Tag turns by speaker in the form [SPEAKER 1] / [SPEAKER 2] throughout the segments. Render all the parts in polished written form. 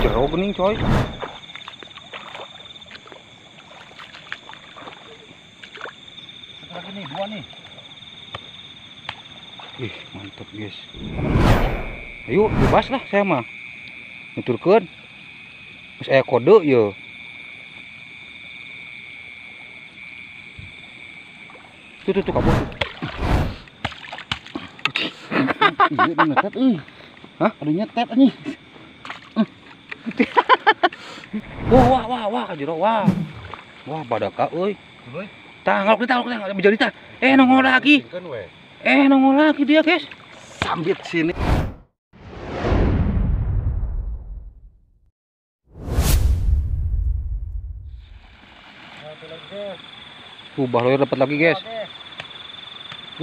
[SPEAKER 1] jero gening coy.
[SPEAKER 2] Satu lagi nih, dua nih.
[SPEAKER 1] Ih, mantap guys. Ayo bebas lah saya mah. Nuturkeun. Geus aya kode ye. Tuh kabur tuh.
[SPEAKER 2] Iya, ada nyetet ih.
[SPEAKER 1] Hah?
[SPEAKER 2] Ada nyetet nih.
[SPEAKER 1] Wah, kajero wah. Wah, badaka euy. Tah, ngalok kita menjadi tah. Nongol lagi. Nongol lagi dia, guys.
[SPEAKER 2] Sambit sini.
[SPEAKER 1] Baloyor dapat lagi, guys.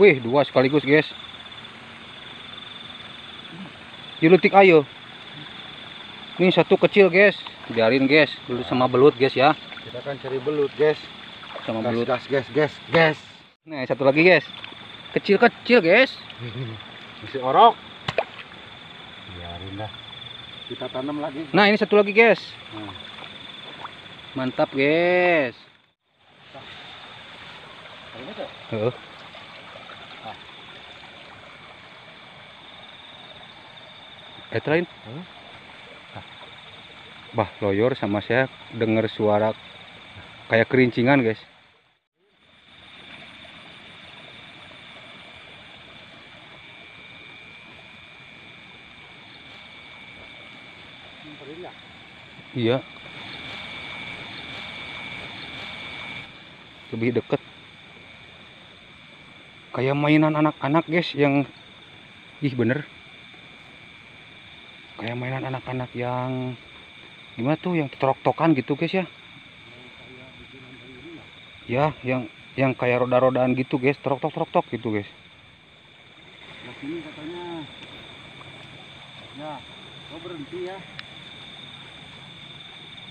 [SPEAKER 1] Wih, dua sekaligus, guys. Juletik ayo. Ini satu kecil, guys. Biarin, guys. Dulu sama belut, guys ya.
[SPEAKER 2] Kita kan cari belut, guys.
[SPEAKER 1] Sama
[SPEAKER 2] Gas,
[SPEAKER 1] belut.
[SPEAKER 2] gas.
[SPEAKER 1] Nah, satu lagi, guys. Kecil-kecil, guys.
[SPEAKER 2] Masih orok. Biarin dah. Kita tanam lagi.
[SPEAKER 1] Nah, ini satu lagi, guys.
[SPEAKER 2] Nah.
[SPEAKER 1] Mantap, guys. Heeh. Lain. Bah, loyor sama saya dengar suara kayak kerincingan, guys. Iya. Lebih deket. Kayak mainan anak-anak, guys, yang bener. Kayak mainan anak-anak yang gimana tuh, yang tok-tokan gitu, guys ya. Ya, yang kayak roda-rodaan gitu, guys, tok gitu, guys.
[SPEAKER 2] Nah, sini katanya. Ya, kau berhenti ya.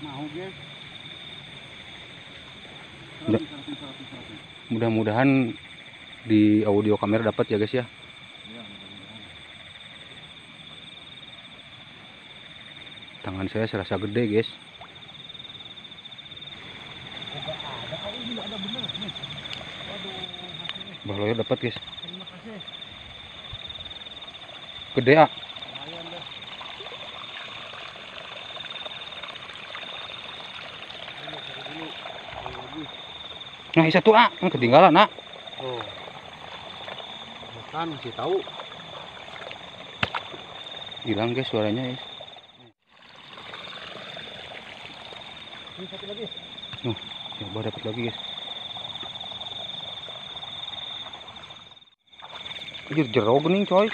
[SPEAKER 2] Mau, guys.
[SPEAKER 1] Mudah-mudahan di audio kamera dapat ya, guys ya. Tangan saya serasa gede, guys. Baloyor dapat, guys. Gede ah. Nah, satu ah, ketinggalan ah.
[SPEAKER 2] Oh. Bukan, masih tahu.
[SPEAKER 1] Hilang, guys, suaranya, guys.
[SPEAKER 2] Ini satu lagi.
[SPEAKER 1] Coba dapat lagi, guys. Anjir, jero gening coy.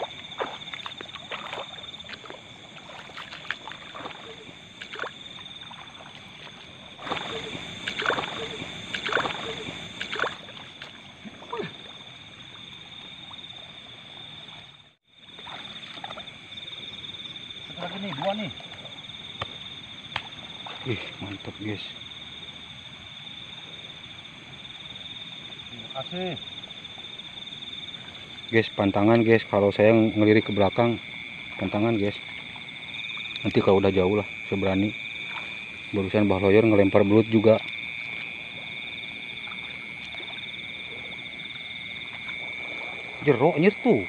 [SPEAKER 2] Satu lagi nih, dua nih.
[SPEAKER 1] Ih, mantap, guys.
[SPEAKER 2] Terima kasih.
[SPEAKER 1] Guys, pantangan, guys. Kalau saya ngelirik ke belakang, pantangan, guys. Nanti kalau udah jauh lah, saya berani. Barusan baloyor ngelempar belut juga. Jero anjir tuh.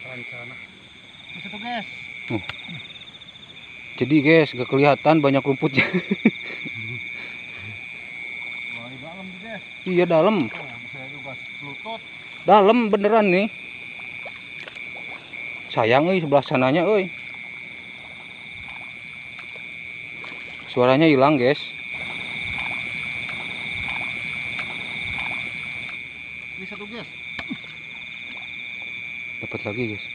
[SPEAKER 2] Rencana. Bisa tuh, guys.
[SPEAKER 1] Jadi, guys, gak kelihatan banyak rumputnya.
[SPEAKER 2] Wah, di dalam tuh, guys.
[SPEAKER 1] Iya, dalam.
[SPEAKER 2] Oh, bisa juga selutut.
[SPEAKER 1] Dalam beneran nih. Sayang euy, sebelah sananya euy. Suaranya hilang, guys.
[SPEAKER 2] Bisa tuh, guys.
[SPEAKER 1] Dapat lagi, guys.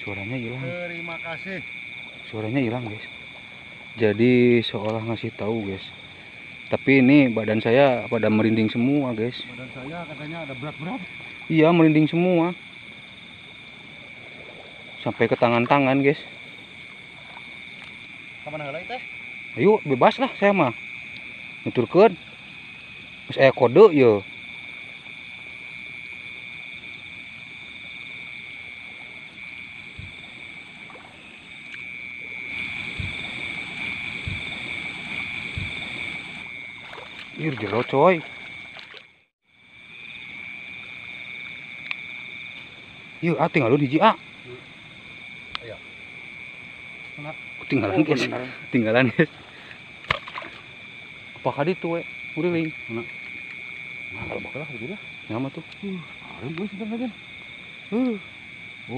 [SPEAKER 1] Suaranya hilang.
[SPEAKER 2] Terima kasih.
[SPEAKER 1] Suaranya hilang, guys. Jadi seolah ngasih tahu, guys. Tapi ini badan saya pada merinding semua, guys.
[SPEAKER 2] Badan saya katanya ada berat-berat.
[SPEAKER 1] Iya, merinding semua. Sampai ke tangan-tangan, guys.
[SPEAKER 2] Kemana lagi teh?
[SPEAKER 1] Ayo, bebas lah saya mah. Nuturkeun. Geus aya kode ye. Ir jero coy. Yuk, tinggal lu di A.
[SPEAKER 2] Ayo. Kena.
[SPEAKER 1] Tinggalan guys.
[SPEAKER 2] bener.
[SPEAKER 1] Tinggalan guys. Apakah itu we? Uriling.
[SPEAKER 2] Kena. Nah, kalau bakal lah,
[SPEAKER 1] Nama tuh.
[SPEAKER 2] Arim gue sebentar lagi.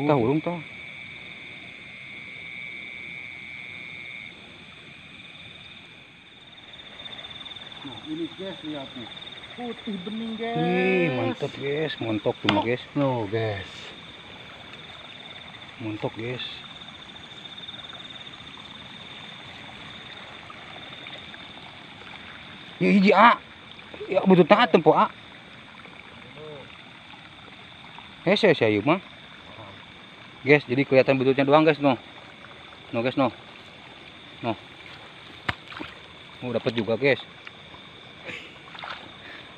[SPEAKER 1] Tah urung tah.
[SPEAKER 2] Nah, ini guys, lihat nih. Putih bening, guys.
[SPEAKER 1] Wih, mantap guys, montok tuh guys.
[SPEAKER 2] No, guys.
[SPEAKER 1] Montok guys. Ya hiji A. Ya butuh tengah tempo A. Saya yuk mah. Guys, jadi kelihatan bututnya doang guys, no. No guys, no. No. Oh, dapat juga guys.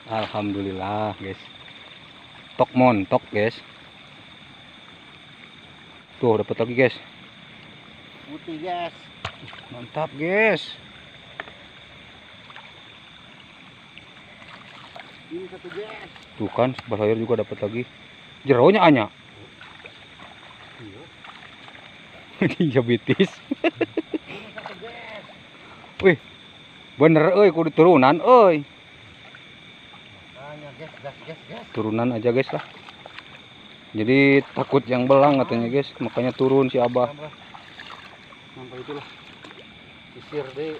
[SPEAKER 1] Alhamdulillah guys. Tok montok guys. Tuh dapat lagi guys.
[SPEAKER 2] Putih, guys.
[SPEAKER 1] Mantap guys.
[SPEAKER 2] Ini satu, guys.
[SPEAKER 1] Tuh kan, bahayur juga dapat lagi. Jeronya anya.
[SPEAKER 2] Iya.
[SPEAKER 1] Diabetes.
[SPEAKER 2] Ini satu, guys.
[SPEAKER 1] Wih. Bener euy kudu turunan euy.
[SPEAKER 2] Makanya, guys, gas.
[SPEAKER 1] Turunan aja guys lah. Jadi takut yang belang katanya guys, makanya turun si Abah.
[SPEAKER 2] Sampai itulah. Sisir deh.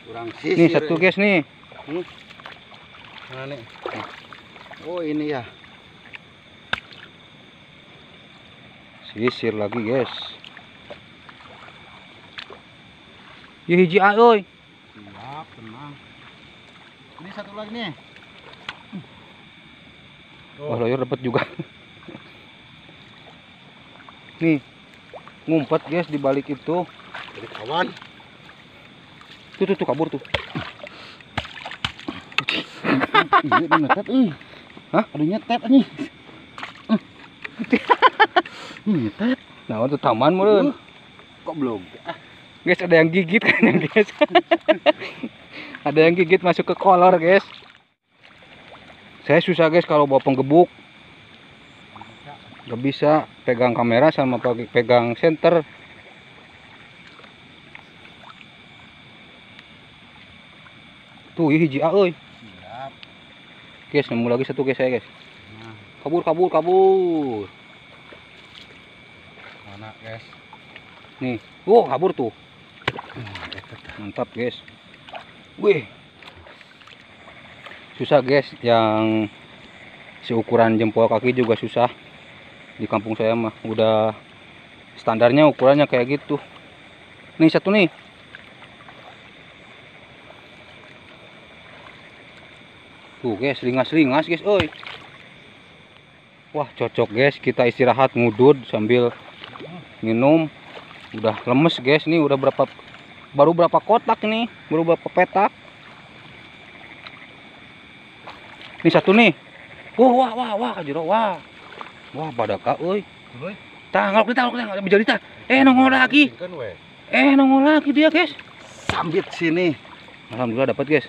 [SPEAKER 2] Kurang sisir.
[SPEAKER 1] Nih satu guys nih.
[SPEAKER 2] Nah, nih. Oh, ini ya.
[SPEAKER 1] Sisir lagi guys. Ya hiji A euy.
[SPEAKER 2] Siap, tenang. Ini satu lagi nih.
[SPEAKER 1] Wah, loyor dapat juga. Nih. Ngumpet guys di balik itu.
[SPEAKER 2] Jadi kawan.
[SPEAKER 1] Tuh kabur tuh.
[SPEAKER 2] Iya, ada nyetet ih.
[SPEAKER 1] Hah?
[SPEAKER 2] Ada nyetet nih. Nyetet.
[SPEAKER 1] Nah, untuk taman meureun.
[SPEAKER 2] Kok belum?
[SPEAKER 1] Guys, ada yang gigit kan guys. Ada yang gigit masuk ke kolor guys. Saya susah guys kalau bawa penggebuk. Gak bisa pegang kamera sama pegang senter. Tuh hiji A euy.
[SPEAKER 2] Siap.
[SPEAKER 1] Guys, nemu lagi satu guys saya guys.
[SPEAKER 2] Nah,
[SPEAKER 1] Kabur.
[SPEAKER 2] mana, guys?
[SPEAKER 1] Nih. Oh, kabur tuh. Mantap guys. Wih. Susah guys, yang seukuran jempol kaki juga susah. Di kampung saya mah udah standarnya ukurannya kayak gitu. Nih satu nih. Tuh guys, lingas guys, oi. Wah, cocok guys, kita istirahat ngudud sambil minum. Udah lemes guys, nih udah baru berapa kotak nih, baru berapa petak. Nih satu nih. Wah, jero wah. Wah, badaka euy.
[SPEAKER 2] Euy.
[SPEAKER 1] Tanggal kita enggak bisa dita. Nongol lagi.
[SPEAKER 2] Kan we.
[SPEAKER 1] Nongol lagi dia, guys.
[SPEAKER 2] Sambit sini.
[SPEAKER 1] Alhamdulillah dapat, guys.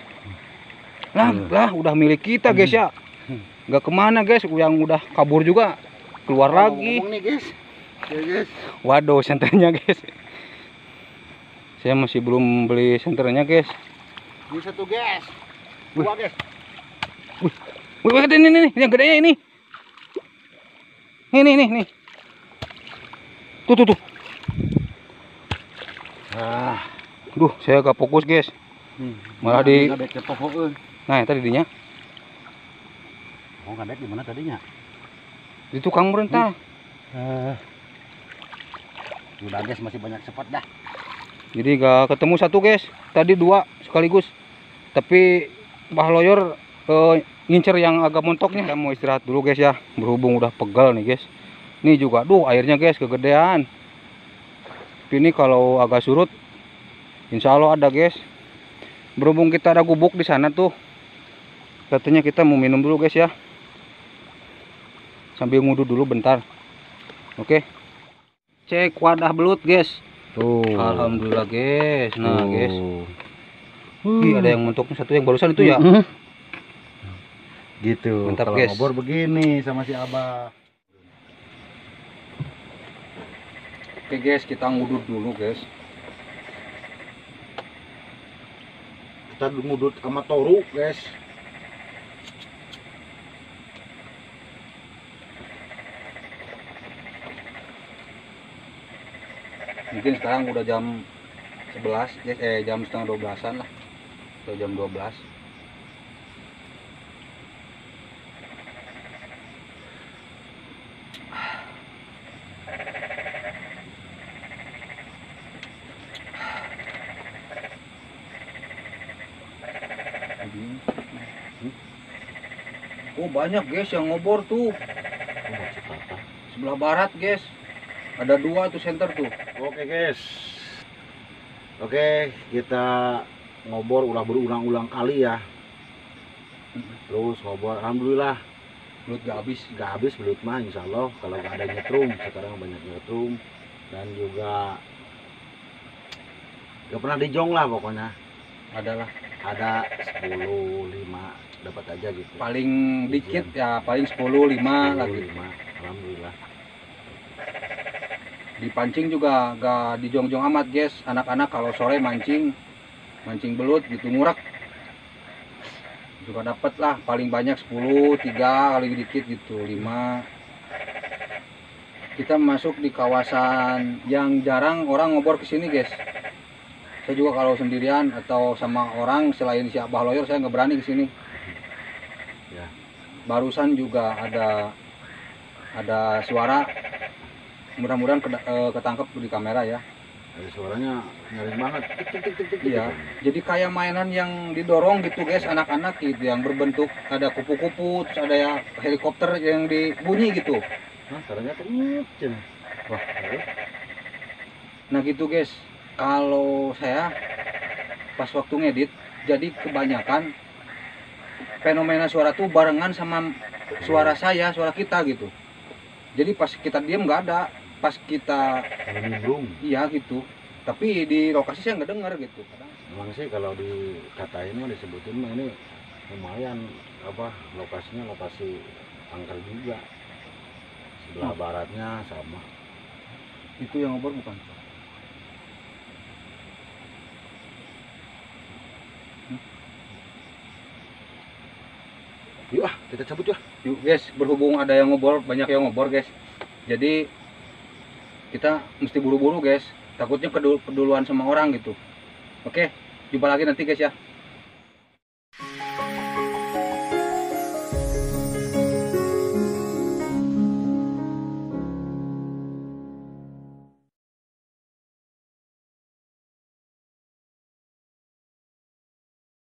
[SPEAKER 1] Lah, udah milik kita, guys ya. Enggak kemana, guys. Yang udah kabur juga keluar lagi.
[SPEAKER 2] Ngomong nih, guys. Ya, guys.
[SPEAKER 1] Waduh, senternya, guys. Saya masih belum beli senternya, guys.
[SPEAKER 2] Ini satu, guys. Dua, guys.
[SPEAKER 1] Wih, ini yang gedenya ini. Nih. Tuh.
[SPEAKER 2] Ah,
[SPEAKER 1] Duh, saya gak fokus, guys. Malah di
[SPEAKER 2] ngadek ke toko euy.
[SPEAKER 1] Nah, tadi dinya
[SPEAKER 2] Oh, ngadek di mana tadinya?
[SPEAKER 1] di tukang merentah.
[SPEAKER 2] Udah, guys, masih banyak spot dah.
[SPEAKER 1] Jadi gak ketemu satu, guys. Tadi dua sekaligus. Tapi Bah Loyor ngincer yang agak montoknya. Kita mau istirahat dulu, guys ya. Berhubung udah pegal nih, guys. Ini juga, airnya, guys, kegedean. Tapi ini kalau agak surut, insya Allah ada, guys. Berhubung kita ada gubuk di sana tuh, katanya kita mau minum dulu, guys ya. Sambil nguduk dulu bentar. Oke. Cek wadah belut, guys.
[SPEAKER 2] Tuh.
[SPEAKER 1] Alhamdulillah, guys. Nah, guys. Ih, ada yang mentoknya satu yang barusan itu ya.
[SPEAKER 2] Gitu.
[SPEAKER 1] Mantap,
[SPEAKER 2] Kalau
[SPEAKER 1] guys.
[SPEAKER 2] ngobor begini sama si Abah.
[SPEAKER 1] Oke guys, kita ngudut dulu guys.
[SPEAKER 2] Kita ngudut sama toru, guys.
[SPEAKER 1] Mungkin sekarang udah jam 11 guys, jam setengah 12-an lah. Atau jam 12. Oh banyak guys yang ngobor tuh. Sebelah barat guys. Ada 2 tuh center tuh.
[SPEAKER 2] Oke, guys. Oke, kita ngobor udah berulang-ulang kali ya. Terus ngobor, alhamdulillah
[SPEAKER 1] Belut gak habis.
[SPEAKER 2] nggak habis belut mah, insya Allah. Kalau nggak ada nyetrum, sekarang banyak nyetrum. Dan juga nggak pernah dijong lah pokoknya.
[SPEAKER 1] Adalah
[SPEAKER 2] Ada 10, 5 dapat aja gitu.
[SPEAKER 1] paling dikit ya paling 10, 5 lah gitu.
[SPEAKER 2] 5, alhamdulillah.
[SPEAKER 1] Dipancing juga gak dijongjong amat guys. Anak-anak kalau sore mancing belut gitu ngurak juga dapat lah, paling banyak 10, 3 kali dikit gitu 5. Kita masuk di kawasan yang jarang orang ngobor ke sini guys. Saya juga kalau sendirian atau sama orang selain si Abah Loyor saya nggak berani ke sini.
[SPEAKER 2] Ya.
[SPEAKER 1] Barusan juga ada suara, mudah-mudahan ketangkep di kamera ya.
[SPEAKER 2] Ada suaranya nyaring banget. Tik, tik, tik, tik, tik,
[SPEAKER 1] Iya,
[SPEAKER 2] gitu.
[SPEAKER 1] jadi kayak mainan yang didorong gitu guys, anak-anak gitu yang berbentuk ada kupu-kupu, terus ada ya helikopter yang dibunyi gitu.
[SPEAKER 2] Hah, suaranya tuh cenah.
[SPEAKER 1] Wah, nah gitu guys. Kalau saya pas waktu ngedit, jadi kebanyakan fenomena suara tuh barengan sama suara saya, suara kita gitu. Jadi pas kita diem nggak ada, pas kita
[SPEAKER 2] Nimbrung.
[SPEAKER 1] iya gitu. Tapi di lokasi saya nggak dengar gitu. Kadang
[SPEAKER 2] Emang sih kalau dikatain mah disebutin mah ini lumayan apa lokasinya lokasi angker juga. Sebelah baratnya sama.
[SPEAKER 1] itu yang ngobor bukan.
[SPEAKER 2] Yuk ah, kita cabut ya.
[SPEAKER 1] Yuk guys, berhubung ada yang ngobor, banyak yang ngobor guys. Jadi kita mesti buru-buru guys. Takutnya keduluan sama orang gitu. Oke, jumpa lagi nanti guys ya.